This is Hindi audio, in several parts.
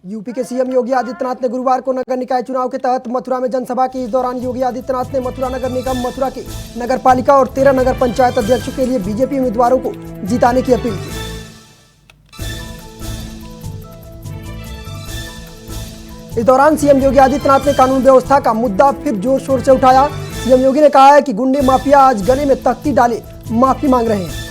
यूपी के सीएम योगी आदित्यनाथ ने गुरुवार को नगर निकाय चुनाव के तहत मथुरा में जनसभा की। इस दौरान योगी आदित्यनाथ ने मथुरा नगर निगम, मथुरा की नगरपालिका और 13 नगर पंचायत अध्यक्षों के लिए बीजेपी उम्मीदवारों को जिताने की अपील की। इस दौरान सीएम योगी आदित्यनाथ ने कानून व्यवस्था का मुद्दा फिर जोर शोर से उठाया। सीएम योगी ने कहा है कि गुंडे माफिया आज गले में तख्ती डाले माफी मांग रहे हैं।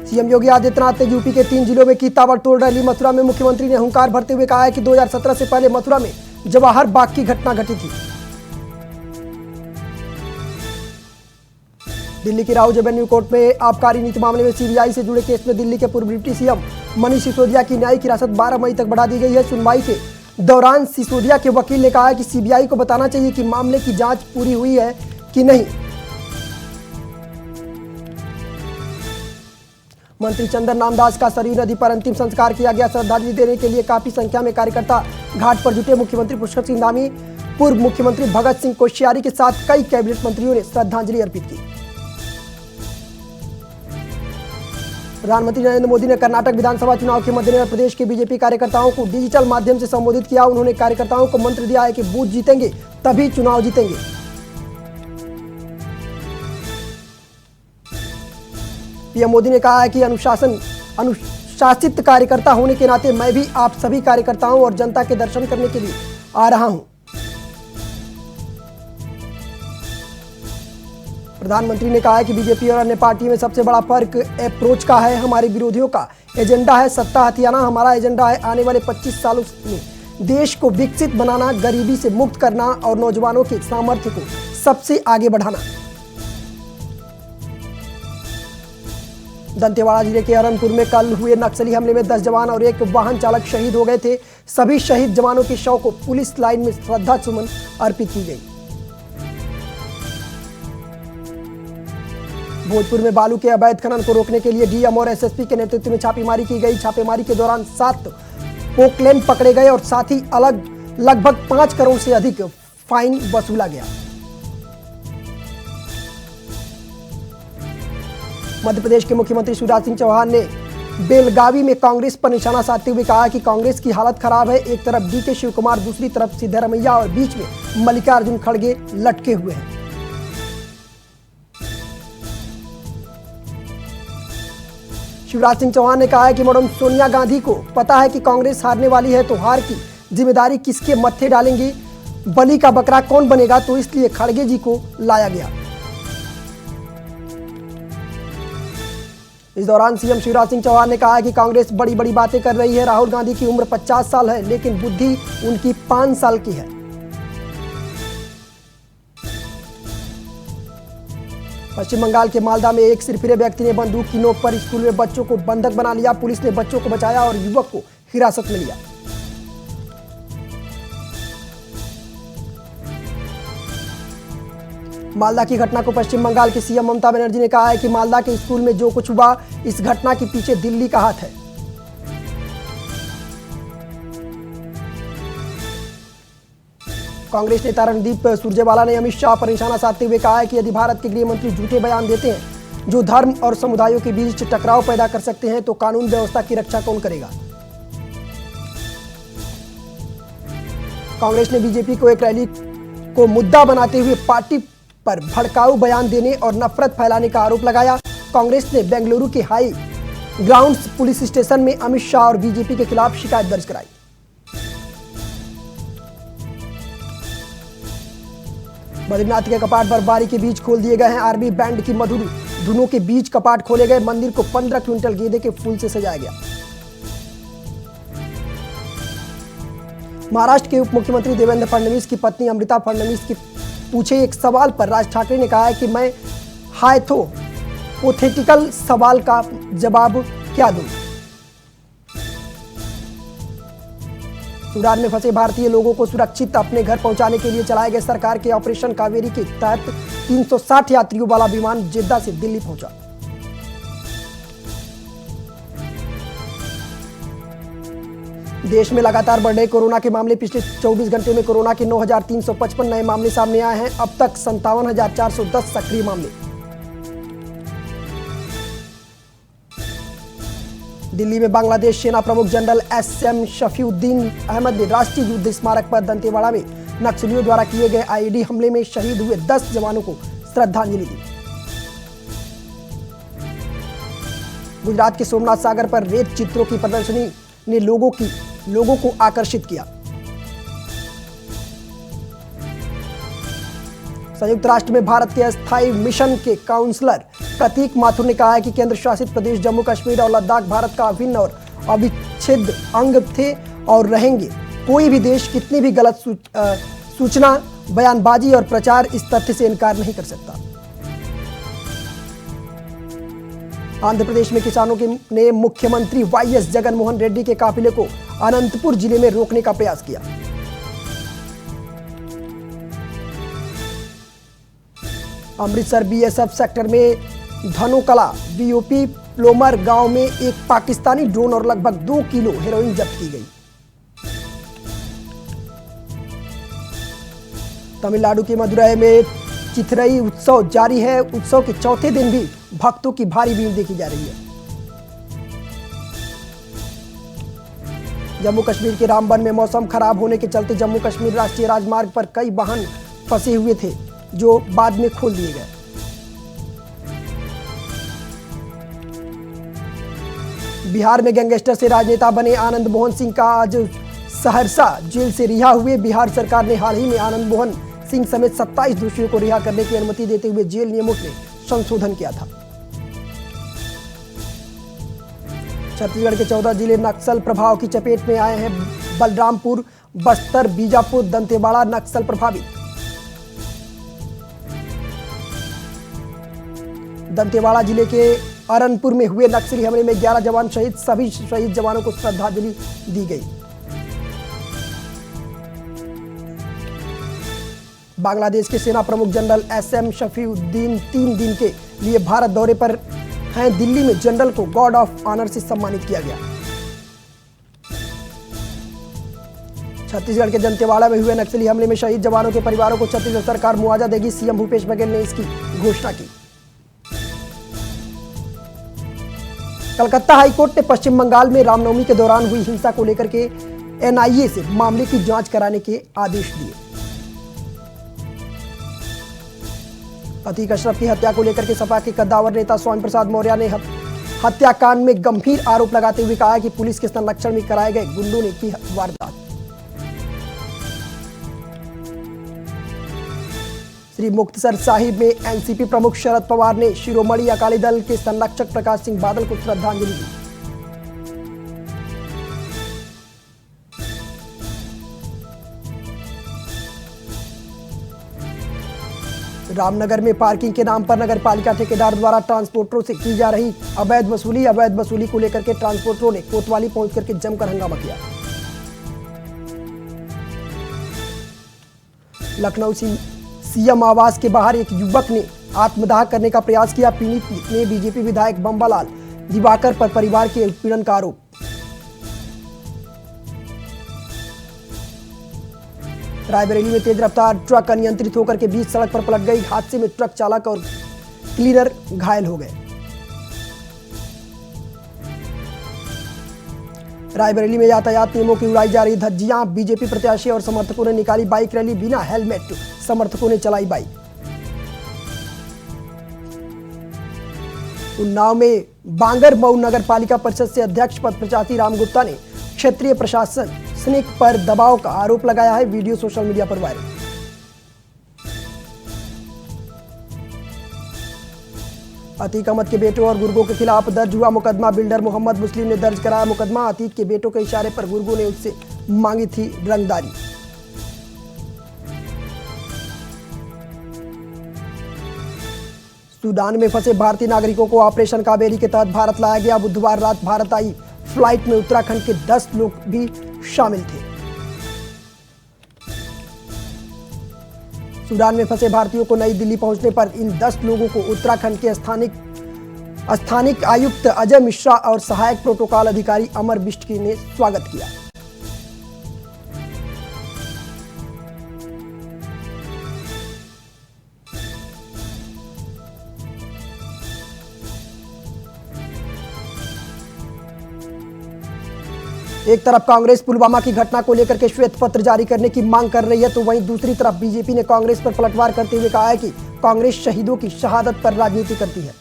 सीएम योगी आदित्यनाथ ने यूपी के 3 जिलों में की ताबड़तोड़ रैली। मथुरा में मुख्यमंत्री ने हुंकार भरते हुए कहा है कि 2017 से पहले मथुरा में जवाहर बाग की घटना घटी थी। दिल्ली की राउज एवेन्यू कोर्ट में आबकारी नीति मामले में सीबीआई से जुड़े केस में दिल्ली के पूर्व डिप्टी सीएम मनीष सिसोदिया की न्यायिक हिरासत 12 मई तक बढ़ा दी गई है। सुनवाई के दौरान सिसोदिया के वकील ने कहा कि सीबीआई को बताना चाहिए कि मामले की जांच पूरी हुई है कि नहीं। मंत्री चंदन रामदास का सरयू नदी पर अंतिम संस्कार किया गया। श्रद्धांजलि देने के लिए काफी संख्या में कार्यकर्ता घाट पर जुटे। मुख्यमंत्री पुष्कर सिंह धामी, पूर्व मुख्यमंत्री भगत सिंह कोश्यारी के साथ कई कैबिनेट मंत्रियों ने श्रद्धांजलि अर्पित की। प्रधानमंत्री नरेंद्र मोदी ने कर्नाटक विधानसभा चुनाव के मद्देनजर प्रदेश के बीजेपी कार्यकर्ताओं को डिजिटल माध्यम से संबोधित किया। उन्होंने कार्यकर्ताओं को मंत्र दिया है कि बूथ जीतेंगे तभी चुनाव जीतेंगे। पीएम मोदी ने कहा है कि अनुशासित कार्यकर्ता होने के नाते मैं भी आप सभी कार्यकर्ताओं और जनता के दर्शन करने के लिए आ रहा हूं। प्रधानमंत्री ने कहा है कि बीजेपी और अन्य पार्टी में सबसे बड़ा फर्क अप्रोच का है। हमारे विरोधियों का एजेंडा है सत्ता हथियाना, हमारा एजेंडा है आने वाले 25 सालों में देश को विकसित बनाना, गरीबी से मुक्त करना और नौजवानों के सामर्थ्य को सबसे आगे बढ़ाना। दंतेवाड़ा जिले के अरनपुर में कल हुए नक्सली हमले में 10 जवान और एक वाहन चालक शहीद हो गए थे। सभी शहीद जवानों के शव को पुलिस लाइन में श्रद्धा सुमन अर्पित की गई। भोजपुर में बालू के अवैध खनन को रोकने के लिए डीएम और एसएसपी के नेतृत्व में छापेमारी की गई। छापेमारी के दौरान 7 पोकलेन पकड़े गए और साथ ही लगभग 5 करोड़ से अधिक फाइन वसूला गया। मध्य प्रदेश के मुख्यमंत्री शिवराज सिंह चौहान ने बेलगावी में कांग्रेस पर निशाना साधते हुए कहा कि कांग्रेस की हालत खराब है। एक तरफ डीके शिव कुमार, दूसरी तरफ सिद्धरमैया और बीच में मल्लिकार्जुन खड़गे लटके हुए हैं। शिवराज सिंह चौहान ने कहा है कि मैडम सोनिया गांधी को पता है कि कांग्रेस हारने वाली है, तो हार की जिम्मेदारी किसके मत्थे डालेंगी, बलि का बकरा कौन बनेगा, तो इसलिए खड़गे जी को लाया गया। इस दौरान सीएम शिवराज सिंह चौहान ने कहा है कि कांग्रेस बड़ी बड़ी बातें कर रही है। राहुल गांधी की उम्र 50 साल है लेकिन बुद्धि उनकी 5 साल की है। पश्चिम बंगाल के मालदा में एक सिरफिरे व्यक्ति ने बंदूक की नोक पर स्कूल में बच्चों को बंधक बना लिया। पुलिस ने बच्चों को बचाया और युवक को हिरासत में लिया। मालदा की घटना को पश्चिम बंगाल की सीएम ममता बनर्जी ने कहा है कि मालदा के स्कूल में जो कुछ हुआ, इस घटना के पीछे दिल्ली का हाथ है। कांग्रेस नेता रणदीप सुरजेवाला ने अमित शाह पर निशाना साधते हुए कहा है कि यदि भारत के गृह मंत्री झूठे बयान देते हैं जो धर्म और समुदायों के बीच टकराव पैदा कर सकते हैं, तो कानून व्यवस्था की रक्षा कौन करेगा। कांग्रेस ने बीजेपी को एक रैली को मुद्दा बनाते हुए पार्टी पर भड़काऊ बयान देने और नफरत फैलाने का आरोप लगाया। कांग्रेस ने बेंगलुरु के हाई ग्राउंड्स पुलिस स्टेशन में अमित शाह और बीजेपी के खिलाफ शिकायत दर्ज कराई। बद्रीनाथ के कपाट बर्फबारी के बीच खोल दिए गए हैं। आर्मी बैंड की मधुर धुनों के बीच कपाट खोले गए। मंदिर को 15 क्विंटल गेंदे के फूल से सजाया गया। महाराष्ट्र के उप मुख्यमंत्री देवेंद्र फडणवीस की पत्नी अमृता फडणवीस की पूछे एक सवाल पर राज ठाकरे ने कहा है कि मैं हाइपोथेटिकल सवाल का जवाब क्या दूं। सूडान में फंसे भारतीय लोगों को सुरक्षित अपने घर पहुंचाने के लिए चलाए गए सरकार के ऑपरेशन कावेरी के तहत 360 यात्रियों वाला विमान जेद्दा से दिल्ली पहुंचा। देश में लगातार बढ़ रहे कोरोना के मामले। पिछले 24 घंटे में कोरोना के 9,355 नए मामले सामने आए हैं। अब तक 57,410 सक्रिय मामले। दिल्ली में बांग्लादेश सेना प्रमुख जनरल एसएम शफीउद्दीन अहमद ने राष्ट्रीय युद्ध स्मारक पर दंतेवाड़ा में नक्सलियों द्वारा किए गए आईईडी हमले में शहीद हुए 10 जवानों को श्रद्धांजलि दी। गुजरात के सोमनाथ सागर पर रेत चित्रों की प्रदर्शनी ने लोगों को आकर्षित किया। संयुक्त राष्ट्र में भारत के अस्थायी मिशन के काउंसलर प्रतीक माथुर ने कहा है कि केंद्र शासित प्रदेश जम्मू कश्मीर और लद्दाख भारत का अभिन्न और अविच्छेद्य अंग थे और रहेंगे। कोई भी देश कितनी भी गलत सूचना, बयानबाजी और प्रचार इस तथ्य से इनकार नहीं कर सकता। आंध्र प्रदेश में किसानों ने मुख्यमंत्री वाईएस जगनमोहन रेड्डी के काफिले को अनंतपुर जिले में रोकने का प्रयास किया। अमृतसर बीएसएफ सेक्टर में धनोकला बीओपी प्लोमर गांव में एक पाकिस्तानी ड्रोन और लगभग 2 किलो हेरोइन जब्त की गई। तमिलनाडु के मदुरई में चिथरई उत्सव जारी है। उत्सव के चौथे दिन भी भक्तों की भारी भीड़ देखी जा रही है। जम्मू कश्मीर के रामबन में मौसम खराब होने के चलते जम्मू कश्मीर राष्ट्रीय राजमार्ग पर कई वाहन फंसे हुए थे जो बाद में खोल दिए गए। बिहार में गैंगस्टर से राजनेता बने आनंद मोहन सिंह का आज सहरसा जेल से रिहा हुए। बिहार सरकार ने हाल ही में आनंद मोहन सिंह समेत 27 दोषियों को रिहा करने की अनुमति देते हुए जेल नियमों में संशोधन किया था। छत्तीसगढ़ के 14 जिले नक्सल प्रभाव की चपेट में आए हैं। बलरामपुर, बस्तर, बीजापुर, दंतेवाड़ा नक्सल प्रभावित। दंतेवाड़ा जिले के अरनपुर में हुए नक्सली हमले में 11 जवान शहीद। सभी शहीद जवानों को श्रद्धांजलि दी गई। बांग्लादेश के सेना प्रमुख जनरल एसएम शफीउद्दीन 3 दिन के लिए भारत दौरे पर हैं। दिल्ली में जनरल को गॉर्ड ऑफ ऑनर से सम्मानित किया गया। छत्तीसगढ़ के दंतेवाड़ा में हुए नक्सली हमले में शहीद जवानों के परिवारों को छत्तीसगढ़ सरकार मुआवजा देगी। सीएम भूपेश बघेल ने इसकी घोषणा की। कलकत्ता हाईकोर्ट ने पश्चिम बंगाल में रामनवमी के दौरान हुई हिंसा को लेकर के एनआईए से मामले की जांच कराने के आदेश दिए। अतीक अशरफ की हत्या को लेकर के सपा के कद्दावर नेता स्वामी प्रसाद मौर्य ने हत्याकांड में गंभीर आरोप लगाते हुए कहा कि पुलिस के संरक्षण में कराए गए गुंडों ने की वारदात। श्री मुक्तसर साहिब में एनसीपी प्रमुख शरद पवार ने शिरोमणि अकाली दल के संरक्षक प्रकाश सिंह बादल को श्रद्धांजलि दी। रामनगर में पार्किंग के नाम पर नगर पालिका ठेकेदार द्वारा ट्रांसपोर्टरों से की जा रही अवैध वसूली को लेकर के ट्रांसपोर्टरों ने कोतवाली पहुंच करके जमकर हंगामा किया। लखनऊ सीएम आवास के बाहर एक युवक ने आत्मदाह करने का प्रयास किया। पीड़ित ने बीजेपी विधायक बंबालाल दिवाकर पर परिवार के उत्पीड़न का आरोप। रायबरेली में तेज रफ्तार ट्रक अनियंत्रित होकर के बीच सड़क पर पलट गई। हादसे में ट्रक चालक और क्लीनर घायल हो गए। रायबरेली में यातायात नियमों की उड़ाई जा रही धज्जियां। बीजेपी प्रत्याशी और समर्थकों ने निकाली बाइक रैली। बिना हेलमेट समर्थकों ने चलाई बाइक। उन्नाव में बांगर मऊ नगर पालिका परिषद से अध्यक्ष पद प्रत्याशी राम गुप्ता ने क्षेत्रीय प्रशासनिक पर दबाव का आरोप लगाया है। वीडियो सोशल मीडिया पर वायरल। अतीक अहमद के बेटों और गुर्गों के खिलाफ दर्ज हुआ मुकदमा। बिल्डर मोहम्मद मुस्लिम ने दर्ज कराया मुकदमा। अतीक के बेटों के इशारे पर गुर्गों ने उससे मांगी थी रंगदारी। सूडान में फंसे भारतीय नागरिकों को ऑपरेशन कावेरी के तहत भारत लाया गया। बुधवार रात भारत आई फ्लाइट में उत्तराखंड के 10 लोग भी शामिल थे। सूडान में फंसे भारतीयों को नई दिल्ली पहुंचने पर इन 10 लोगों को उत्तराखंड के स्थानिक आयुक्त अजय मिश्रा और सहायक प्रोटोकॉल अधिकारी अमर बिष्ट ने स्वागत किया। एक तरफ कांग्रेस पुलवामा की घटना को लेकर के श्वेत पत्र जारी करने की मांग कर रही है, तो वहीं दूसरी तरफ बीजेपी ने कांग्रेस पर पलटवार करते हुए कहा है कि कांग्रेस शहीदों की शहादत पर राजनीति करती है।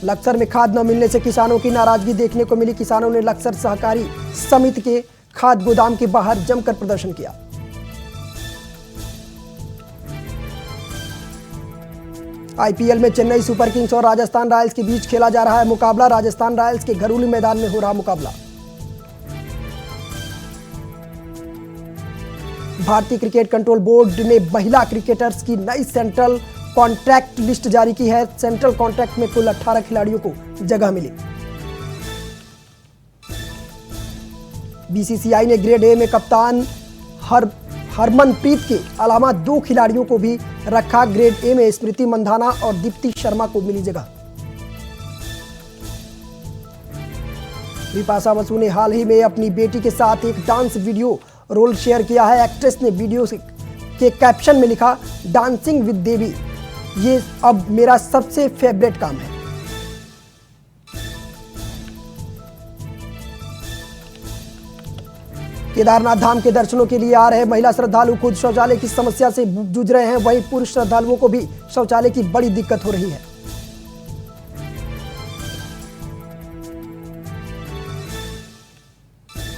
लक्सर में खाद न मिलने से किसानों की नाराजगी देखने को मिली। किसानों ने लक्सर सहकारी समिति के खाद गोदाम के बाहर जमकर प्रदर्शन किया। आईपीएल में चेन्नई सुपर किंग्स और राजस्थान रॉयल्स के बीच खेला जा रहा है मुकाबला। राजस्थान रॉयल्स के घरेलू मैदान में हो रहा मुकाबला। भारतीय क्रिकेट कंट्रोल बोर्ड ने महिला क्रिकेटर्स की नई सेंट्रल कॉन्ट्रैक्ट लिस्ट जारी की है। सेंट्रल कॉन्ट्रैक्ट में कुल 18 खिलाड़ियों को जगह मिली। बीसीसीआई ने ग्रेड ए में कप्तान हरमनप्रीत के अलावा 2 खिलाड़ियों को भी रखा। ग्रेड ए में स्मृति मंधाना और दीप्ति शर्मा को मिली जगह। बिपाशा बसु ने हाल ही में अपनी बेटी के साथ एक डांस वीडियो रोल शेयर किया है। एक्ट्रेस ने वीडियो के कैप्शन में लिखा, डांसिंग विद देवी, ये अब मेरा सबसे फेवरेट काम है। केदारनाथ धाम के दर्शनों के लिए आ रहे महिला श्रद्धालु खुद शौचालय की समस्या से जूझ रहे हैं, वहीं पुरुष श्रद्धालुओं को भी शौचालय की बड़ी दिक्कत हो रही है।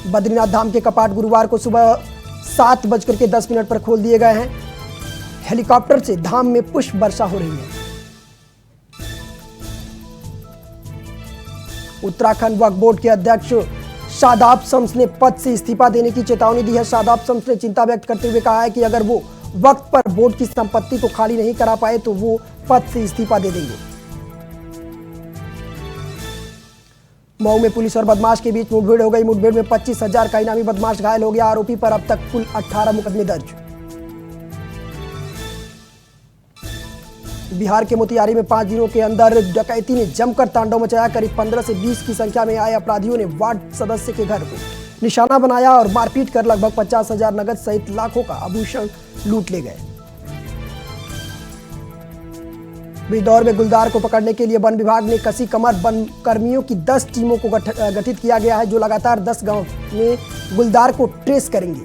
बद्रीनाथ धाम के कपाट गुरुवार को सुबह 7:10 पर खोल दिए गए हैं। हेलीकॉप्टर से धाम में पुष्प वर्षा हो रही है। उत्तराखंड वक्फ बोर्ड के अध्यक्ष शादाब शम्स ने पद से इस्तीफा देने की चेतावनी दी है। शादाब शम्स ने चिंता व्यक्त करते हुए कहा है कि अगर वो वक्त पर बोर्ड की संपत्ति को खाली नहीं करा पाए तो वो पद से इस्तीफा दे देंगे। मऊ में पुलिस और बदमाश के बीच मुठभेड़ हो गई। मुठभेड़ में 25,000 का इनामी बदमाश घायल हो गया। आरोपी पर अब तक कुल 18 मुकदमे दर्ज। बिहार के मोतिहारी में 5 दिनों के अंदर डकैती ने जमकर तांडव मचाया। करीब 15 से 20 की संख्या में आए अपराधियों ने वार्ड सदस्य के घर को निशाना बनाया और मारपीट कर लगभग 50,000 नगद सहित लाखों का आभूषण लूट ले गए। बिजनौर में गुलदार को पकड़ने के लिए वन विभाग ने कसी कमर। वन कर्मियों की 10 टीमों को गठित किया गया है, जो लगातार 10 गांव में गुलदार को ट्रेस करेंगी।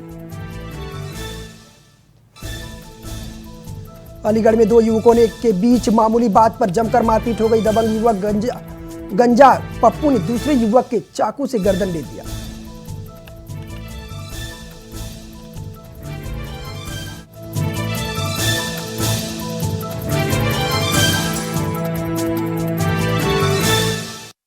अलीगढ़ में 2 युवकों के बीच मामूली बात पर जमकर मारपीट हो गई। दबंग युवक गंजा पप्पू ने दूसरे युवक के चाकू से गर्दन ले दिया।